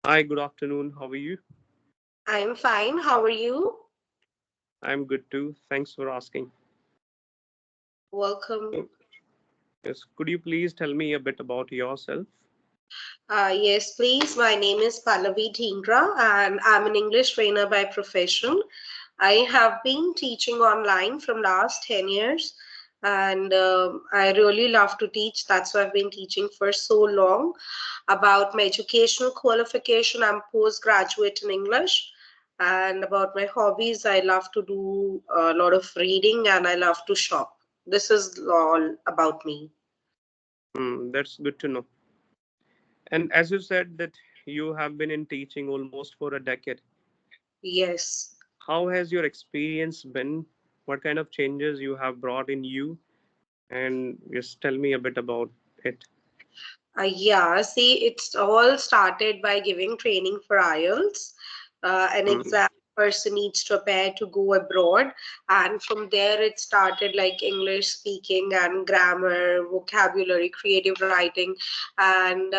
Hi, good afternoon. How are you? I'm fine. How are you? I'm good too. Thanks for asking. Welcome. So, yes, could you please tell me a bit about yourself? Yes, please. My name is Pallavi Dhingra, and I'm an English trainer by profession. I have been teaching online from last 10 years, and I really love to teach. That's why I've been teaching for so long. About my educational qualification, I'm postgraduate in English. And about my hobbies, I love to do a lot of reading and I love to shop. This is all about me. That's good to know. And as you said that you have been in teaching almost for a decade. Yes. How has your experience been? What kind of changes you have brought in you? And just tell me a bit about it. Yeah, see, it's all started by giving training for IELTS. An Mm, exam person needs to prepare to go abroad, and from there it started like English speaking and grammar, vocabulary, creative writing, and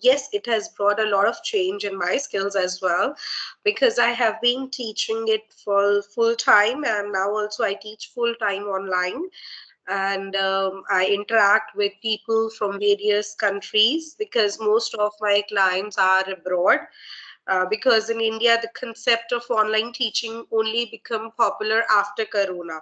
yes, it has brought a lot of change in my skills as well, because I have been teaching it for full time, and now also I teach full time online and I interact with people from various countries because most of my clients are abroad. Because in India, the concept of online teaching only become popular after Corona.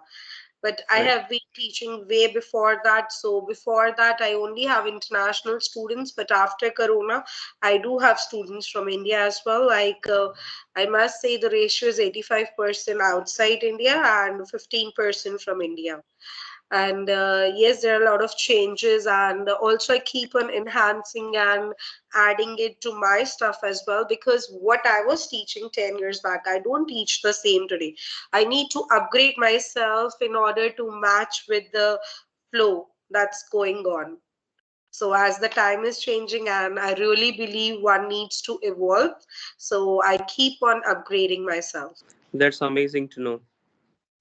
But I right. have been teaching way before that. So before that, I only have international students. But after Corona, I do have students from India as well. I must say the ratio is 85% outside India and 15% from India. And yes, there are a lot of changes, and also I keep on enhancing and adding it to my stuff as well, because what I was teaching 10 years back, I don't teach the same today. I need to upgrade myself in order to match with the flow that's going on. So as the time is changing, and I really believe one needs to evolve, so I keep on upgrading myself. That's amazing to know.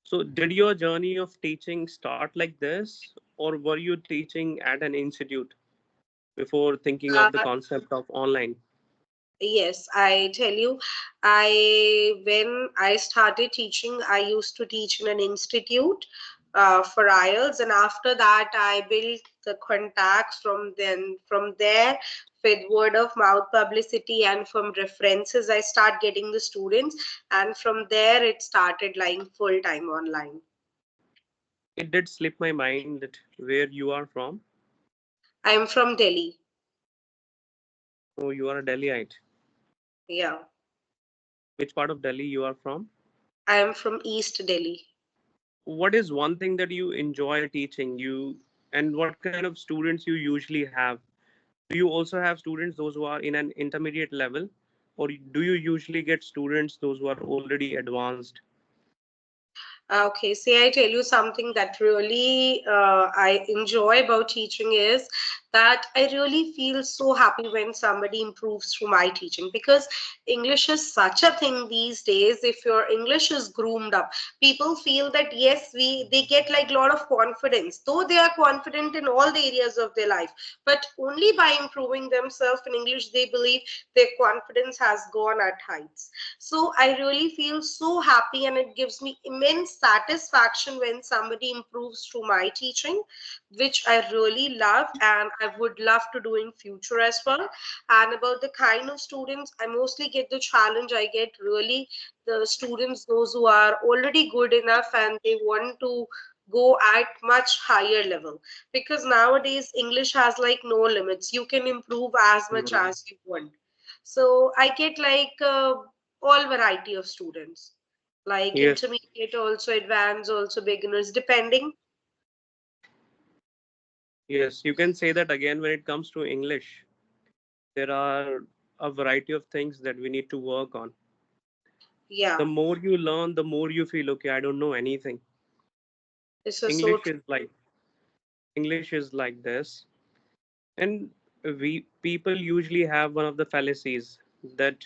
So, did your journey of teaching start like this, or were you teaching at an institute before thinking of the uh, concept of online? Yes, I tell you, when I started teaching, I used to teach in an institute for IELTS, and after that, I built the contacts from there, with word of mouth publicity and from references, I start getting the students, and from there, it started lying full time online. It did slip my mind that where you are from. I'm from Delhi. Oh, you are a Delhiite. Yeah, Which part of Delhi you are from? I am from East Delhi. What is one thing that you enjoy teaching? And what kind of students you usually have? Do you also have students those who are in an intermediate level, or do you usually get students those who are already advanced? Okay, say I tell you something that really I enjoy about teaching is that I really feel so happy when somebody improves through my teaching, because English is such a thing these days. If your English is groomed up, people feel that yes, they get like a lot of confidence, though they are confident in all the areas of their life, but only by improving themselves in English, they believe their confidence has gone at heights. So I really feel so happy, and it gives me immense satisfaction when somebody improves through my teaching, which I really love and I would love to do in future as well. And about the kind of students, I mostly get the challenge. I get really the students, those who are already good enough and they want to go at much higher level, because nowadays English has like no limits. You can improve as much Hmm. as you want. So I get like all variety of students, like Yes, intermediate, also advanced, also beginners, depending. yes, you can say that again. When it comes to English, there are a variety of things that we need to work on. The Yeah, more you learn, the more you feel, okay, I don't know anything. this is so English true. is like English is like this. And we people usually have one of the fallacies that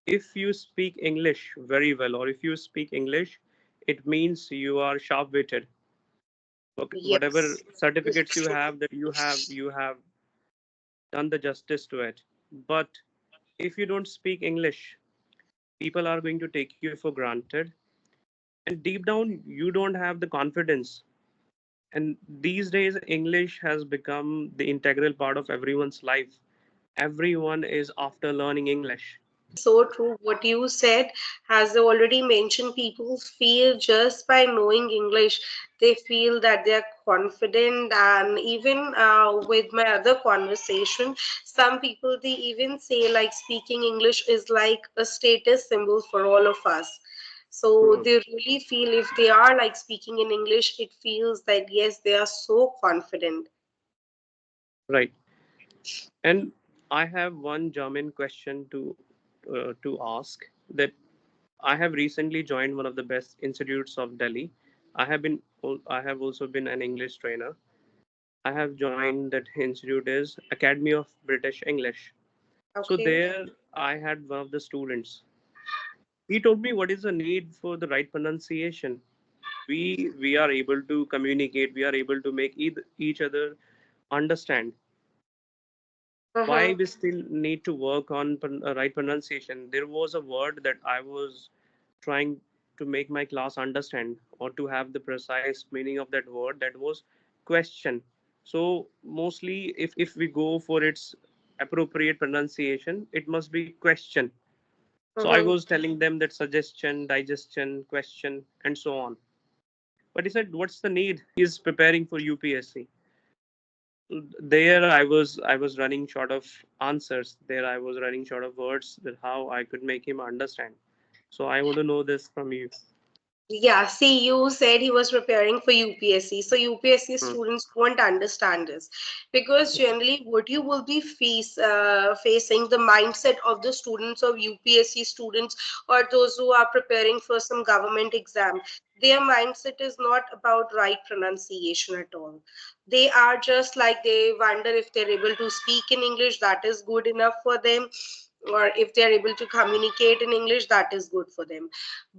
if you speak English very well, or if you speak English, it means you are sharp-witted. Okay, whatever Yes, this is certificates you true. have, that you have done the justice to it. But if you don't speak English, people are going to take you for granted. And deep down, you don't have the confidence. And these days, English has become the integral part of everyone's life. Everyone is after learning English. So true. What you said, as I already mentioned, people feel just by knowing English, they feel that they are confident. And even with my other conversation, some people they even say like speaking English is like a status symbol for all of us. So Hmm. they really feel if they are like speaking in English, it feels that yes, they are so confident. Right. And I have one German question to ask that I have recently joined one of the best institutes of Delhi. I have also been an English trainer. I have joined that institute is Academy of British English. So Okay. there I had one of the students. He told me what is the need for the right pronunciation. We are able to communicate. We are able to make each other understand. Why Uh-huh. we still need to work on right pronunciation? There was a word that I was trying to make my class understand or to have the precise meaning of that word, that was question. So mostly if we go for its appropriate pronunciation, it must be question. So I Uh-huh. was telling them that suggestion, digestion, question, and so on. But he said, what's the need? He's preparing for UPSC. There I was running short of answers. There I was running short of words that how I could make him understand. So I want to know this from you. Yeah, see, you said he was preparing for UPSC. So UPSC Hmm. students won't understand this because generally what you will be facing the mindset of the students of UPSC students or those who are preparing for some government exam. Their mindset is not about right pronunciation at all. They are just like they wonder if they're able to speak in English, that is good enough for them, or if they're able to communicate in English, that is good for them.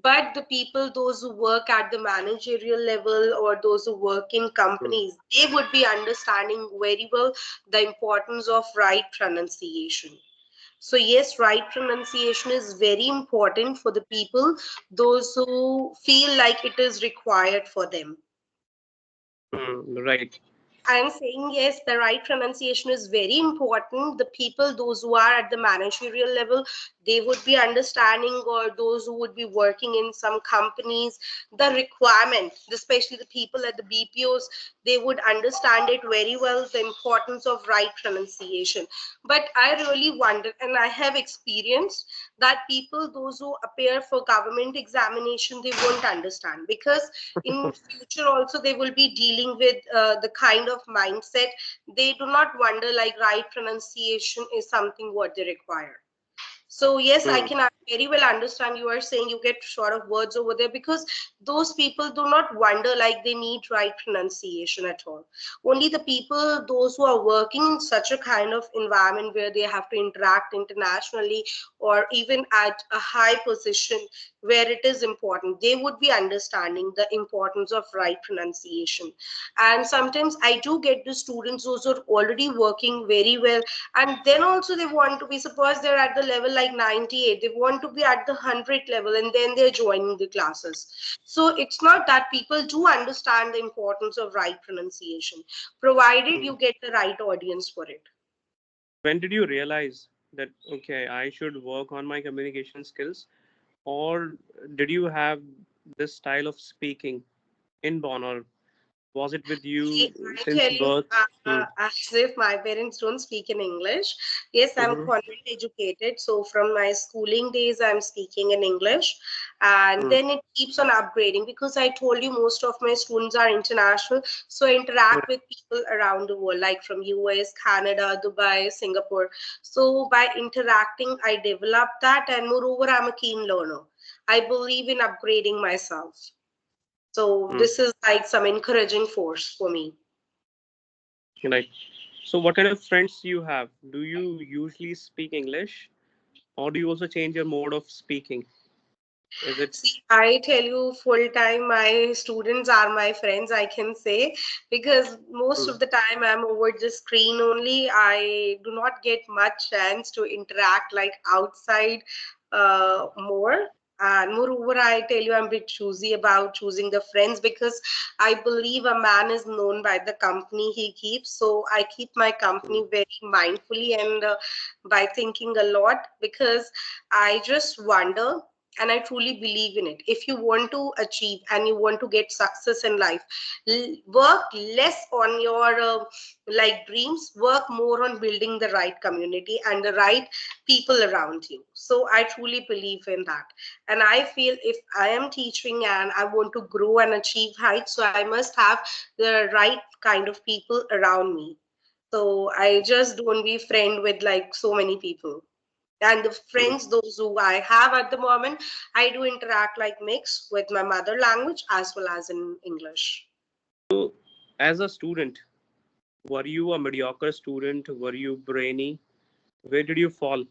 But the people those who work at the managerial level or those who work in Hmm. companies, they would be understanding very well the importance of right pronunciation. So yes, right pronunciation is very important for the people those who feel like it is required for them. Right. I'm saying yes, the right pronunciation is very important. The people, those who are at the managerial level, they would be understanding, or those who would be working in some companies, the requirement, especially the people at the BPOs, they would understand it very well, the importance of right pronunciation. But I really wonder, and I have experienced that people, those who appear for government examination, they won't understand because in future also they will be dealing with the kind of mindset. They do not wonder like right pronunciation is something what they require. So yes, I Hmm. can very well understand you are saying you get short of words over there because those people do not wonder like they need right pronunciation at all. Only the people, those who are working in such a kind of environment where they have to interact internationally or even at a high position where it is important, they would be understanding the importance of right pronunciation. And sometimes I do get the students those are already working very well, and then also they want to be, suppose they're at the level like 98, they want to be at the 100 level, and then they're joining the classes. So it's not that people do understand the importance of right pronunciation, provided Hmm. you get the right audience for it. When did you realize that okay, I should work on my communication skills, or did you have this style of speaking inborn, or was it with See, you I since tell you, birth? Hmm. as if my parents don't speak in English. Yes, I'm Mm-hmm. convent educated, so from my schooling days, I'm speaking in English, and Hmm. then it keeps on upgrading because I told you most of my students are international, so I interact with people around the world, like from US, Canada, Dubai, Singapore. So by interacting, I developed that, and moreover, I'm a keen learner. I believe in upgrading myself. So Hmm. this is like some encouraging force for me. Right. So, what kind of friends you have? Do you usually speak English, or do you also change your mode of speaking? Is it? See, I tell you, full time, my students are my friends, I can say, because most Mm, of the time I'm over the screen only. I do not get much chance to interact like outside more. And moreover, I tell you, I'm a bit choosy about choosing the friends because I believe a man is known by the company he keeps. So I keep my company mm, very mindfully and by thinking a lot because I just wonder and I truly believe in it. If you want to achieve and you want to get success in life, work less on your like dreams, work more on building the right community and the right people around you. So I truly believe in that. And I feel if I am teaching and I want to grow and achieve heights, so I must have the right kind of people around me. So I just don't be friend with like so many people. And the mm. friends, those who I have at the moment, I do interact like mix with my mother language as well as in English. So, as a student, were you a mediocre student? Were you brainy? Where did you fall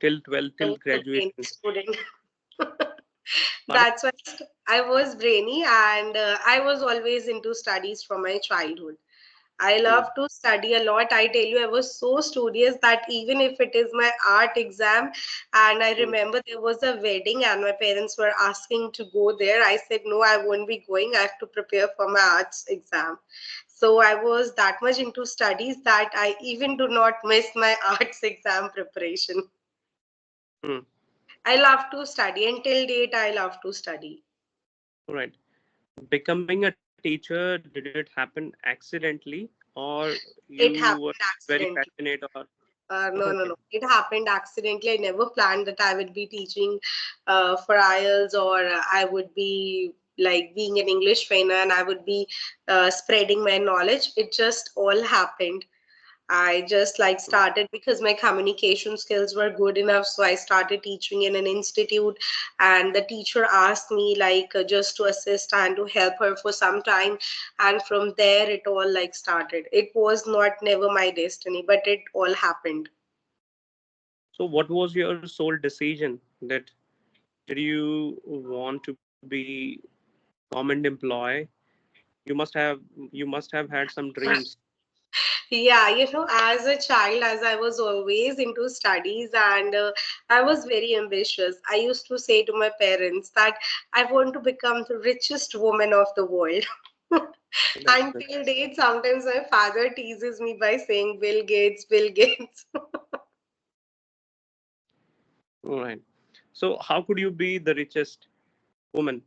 till 12th, I till was a brainy graduation? student. Pardon? That's why I was brainy and I was always into studies from my childhood. I Mm, love to study a lot. I tell you, I was so studious that even if it is my art exam, and I mm. remember there was a wedding and my parents were asking to go there, I said, no, I won't be going. I have to prepare for my arts exam. So I was that much into studies that I even do not miss my arts exam preparation. Mm. I love to study. Until date, I love to study. Right. Becoming a teacher, did it happen accidentally, or It you were happened very accidentally. passionate, or No, no, okay? no. It happened accidentally. I never planned that I would be teaching for IELTS or I would be like being an English trainer and I would be spreading my knowledge. It just all happened. I just like Mm. started because my communication skills were good enough. So I started teaching in an institute, and the teacher asked me like just to assist and to help her for some time. And from there, it all like started. It was not never my destiny, but it all happened. So, what was your sole decision that did you want to be government employee? You must have had some dreams. Yeah, as a child, as I was always into studies and I was very ambitious, I used to say to my parents that I want to become the richest woman of the world. That's good. Until date, sometimes my father teases me by saying Bill Gates, Bill Gates. All right. So, how could you be the richest woman?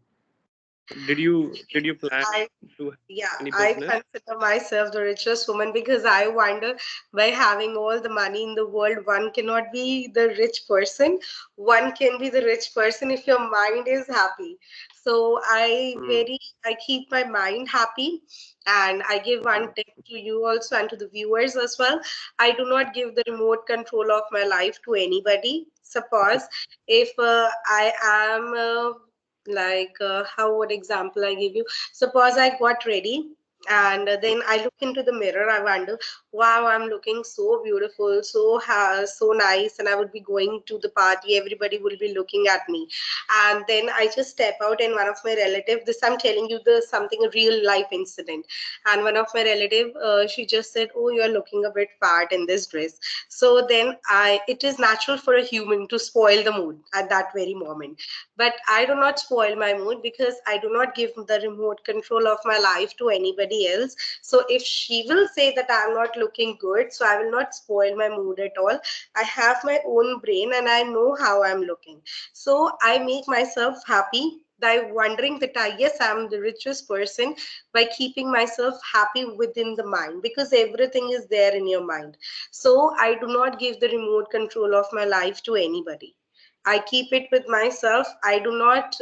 Did you plan I to have Yeah, any I business? consider myself the richest woman because I wonder by having all the money in the world, one cannot be the rich person. One can be the rich person if your mind is happy. So Mm, I keep my mind happy and I give one mm, tip to you also and to the viewers as well. I do not give the remote control of my life to anybody. Suppose if I am like how what example I give you. Suppose I got ready and then I look into the mirror. I wonder, wow, I'm looking so beautiful, so nice, and I would be going to the party. Everybody will be looking at me, and then I just step out, and one of my relative. This I'm telling you the something a real life incident. And one of my relative, she just said, "Oh, you're looking a bit fat in this dress." So then it is natural for a human to spoil the mood at that very moment, but I do not spoil my mood because I do not give the remote control of my life to anybody else. So if she will say that I'm not looking good, so I will not spoil my mood at all. I have my own brain and I know how I'm looking. So I make myself happy by wondering that yes, I'm the richest person by keeping myself happy within the mind because everything is there in your mind. So I do not give the remote control of my life to anybody. I keep it with myself. I do not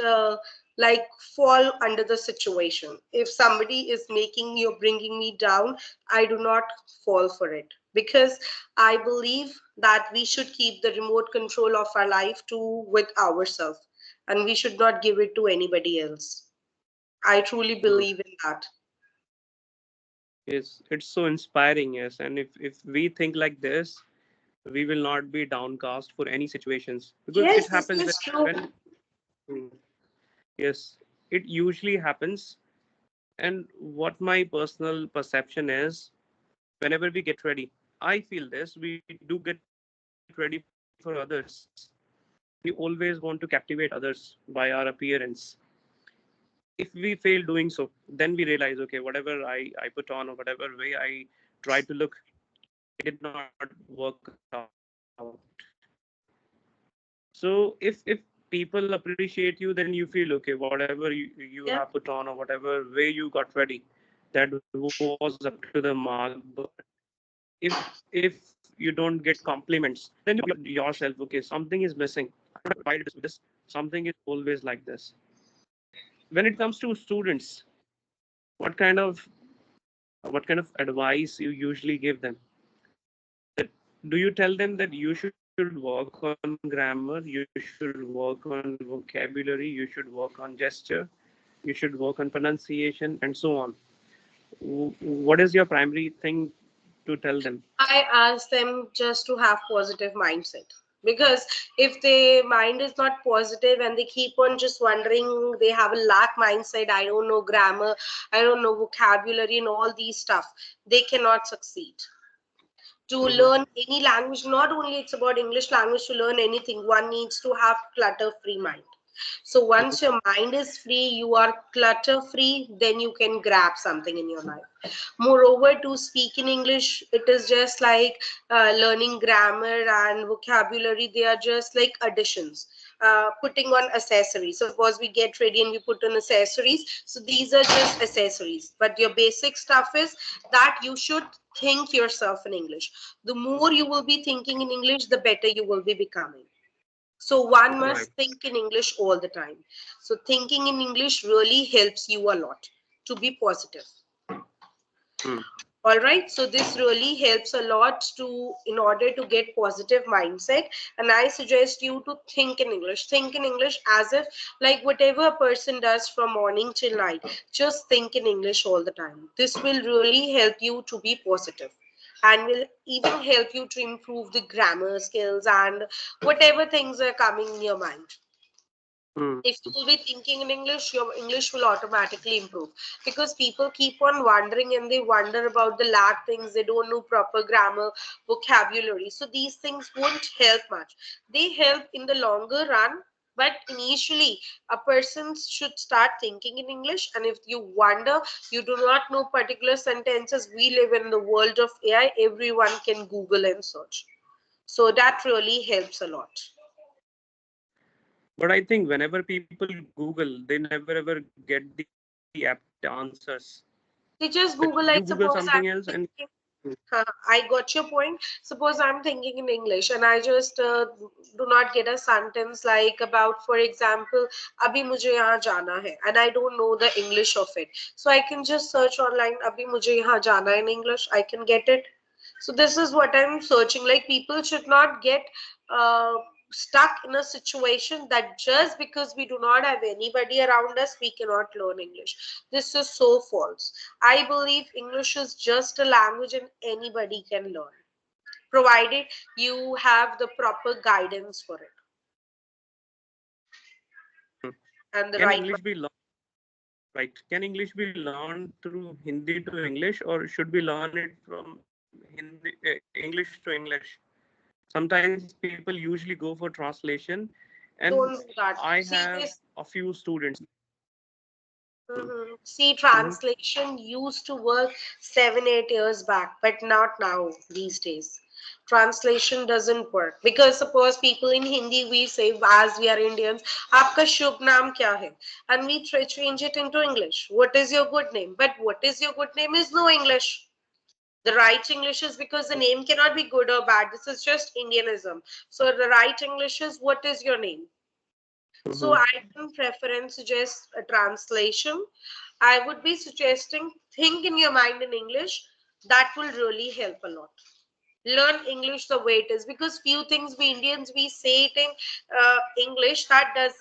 like fall under the situation. If somebody is making me or bringing me down, I do not fall for it because I believe that we should keep the remote control of our life to with ourselves and we should not give it to anybody else. I truly mm. believe in that. Yes, it's so inspiring. Yes, and if we think like this, we will not be downcast for any situations because Yes, it this happens is true. when Yes, it usually happens. And what my personal perception is, whenever we get ready, I feel this, we do get ready for others. We always want to captivate others by our appearance. If we fail doing so, then we realize, okay, whatever I put on or whatever way I tried to look, it did not work out. So if people appreciate you, then you feel okay, whatever you have put on or whatever way you got Yeah. ready, that was up to the mark. But if if you don't get compliments, then you feel yourself, okay, something is missing. I don't know why it is with this. Something is always like this. When it comes to students, what kind of advice you usually give them? That, do you tell them that you should work on grammar, you should work on vocabulary, you should work on gesture, you should work on pronunciation, and so on? What is your primary thing to tell them? I ask them just to have positive mindset, because if their mind is not positive and they keep on just wondering, they have a lack mindset, I don't know grammar, I don't know vocabulary and all these stuff, they cannot succeed. To Mm-hmm. learn any language, not only it's about English language, to learn anything, one needs to have clutter free mind. So once your mind is free, you are clutter free, then you can grab something in your life. Moreover, to speak in English, it is just like learning grammar and vocabulary, they are just like additions. Putting on accessories, suppose we get ready and we put on accessories, so these are just accessories, but your basic stuff is that you should think yourself in English. The more you will be thinking in English, the better you will be becoming. So one Right. must think in English all the time. So thinking in English really helps you a lot to be positive. Hmm. All right, so this really helps a lot to, in order to get positive mindset. And I suggest you to think in English. Think in English as if like whatever a person does from morning till night, just think in English all the time. This will really help you to be positive and will even help you to improve the grammar skills and whatever things are coming in your mind. Hmm. If you will be thinking in English, your English will automatically improve, because people keep on wondering and they wonder about the lack things. They don't know proper grammar, vocabulary. So these things won't help much. They help in the longer run. But initially, a person should start thinking in English. And if you wonder, you do not know particular sentences, we live in the world of AI. Everyone can Google and search. So that really helps a lot. But I think whenever people Google, they never ever get the apt answers. That They you just Google Google, something like, else suppose and I'm thinking, I got your point. Suppose I'm thinking in English and I just do not get a sentence like about, for example, Abhi mujhe yahan jana hai, and I don't know the English of it. So I can just search online, Abhi mujhe yahan jana in English. I can get it. So this is what I'm searching. Like people should not get uh, stuck in a situation that just because we do not have anybody around us, we cannot learn English. This is so false. I believe English is just a language and anybody can learn, provided you have the proper guidance for it Hmm. and the Can right. English be learned? Right? Can English be learned through Hindi to English, or should we learn it from English to English? Sometimes people usually go for translation, and Don't do that. I have See a this. few students. Hmm. See, Hmm. translation used to work 7, 8 years back, but not now these days. Translation doesn't work because suppose people in Hindi we say, as we are Indians, "Aapka shubh naam kya hai?" and we change it into English. What is your good name? But what is your good name is no English. The right English is, because the name cannot be good or bad. This is just Indianism. So the right English is, what is your name? So Hmm. I don't prefer and suggest a translation. I would be suggesting think in your mind in English. That will really help a lot. Learn English the way it is, because few things we Indians we say it in English, that does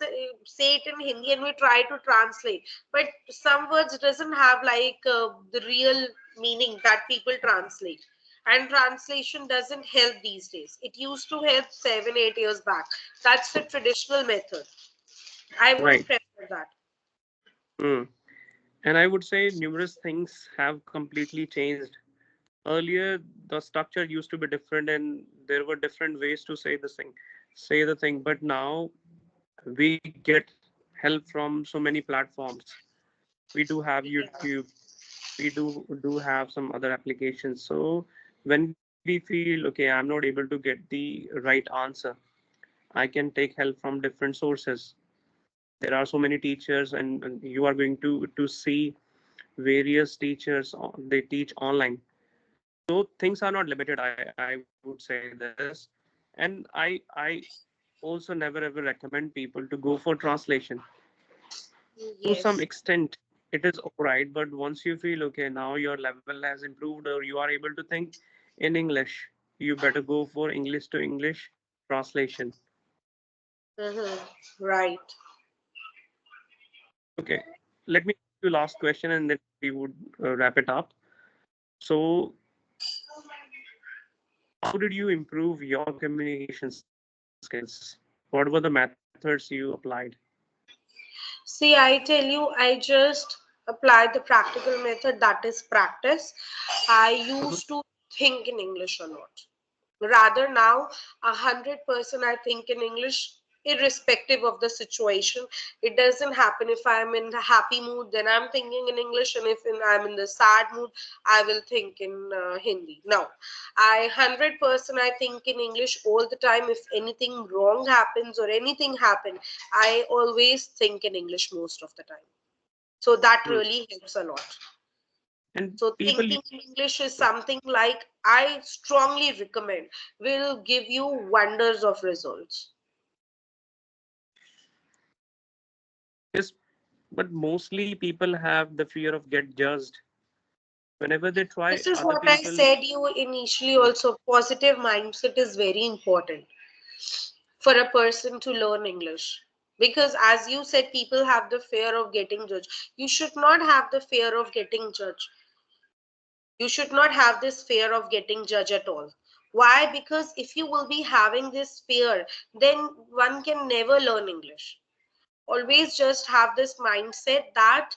say it in Hindi and we try to translate. But some words doesn't have like the real meaning that people translate. And translation doesn't help these days. It used to help 7, 8 years back. That's the traditional method. I wouldn't Right. prefer that. Hmm. And I would say numerous things have completely changed. Earlier, the structure used to be different, and there were different ways to say the thing. But now we get help from so many platforms. We do have YouTube. We do have some other applications. So when we feel okay, I'm not able to get the right answer, I can take help from different sources. There are so many teachers, and you are going to see various teachers. They teach online, so things are not limited. I would say this, and I also never ever recommend people to go for translation. To some Yes. extent, it is all right, but once you feel okay, now your level has improved, or you are able to think in English, you better go for English to English translation. Right. Okay, let me ask you last question, and then we would wrap it up. So, how did you improve your communication skills? What were the methods you applied? See, I tell you, I just applied the practical method, that is practice. I used to think in English a lot. Rather now, 100% I think in English, irrespective of the situation. It doesn't happen if I'm in the happy mood, then I'm thinking in English, and if I'm in the sad mood, I will think in Hindi. No, I 100% I think in English all the time. If anything wrong happens or anything happen, I always think in English most of the time. So that Hmm. really helps a lot. And So people, thinking in English is something like I strongly recommend, will give you wonders of results. yes, but mostly people have the fear of get judged whenever they try This is other what I people. said you initially also. Positive mindset is very important for a person to learn English. Because as you said, people have the fear of getting judged. You should not have the fear of getting judged. You should not have this fear of getting judged at all. Why? Because if you will be having this fear, then one can never learn English. Always just have this mindset that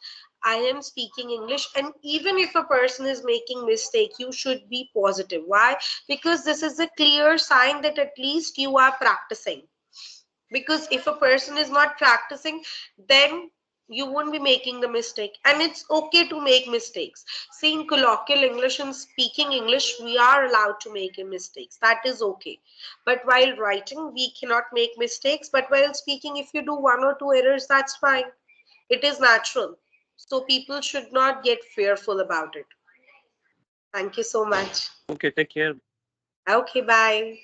I am speaking English, and even if a person is making mistake, you should be positive. Why? Because this is a clear sign that at least you are practicing. Because if a person is not practicing, then you won't be making the mistake, and it's okay to make mistakes. See, in colloquial English and speaking English, we are allowed to make mistakes, that is okay. But while writing we cannot make mistakes, but while speaking, if you do one or two errors, that's fine. It is natural. So people should not get fearful about it. Thank you so much. Okay, take care. Okay, bye.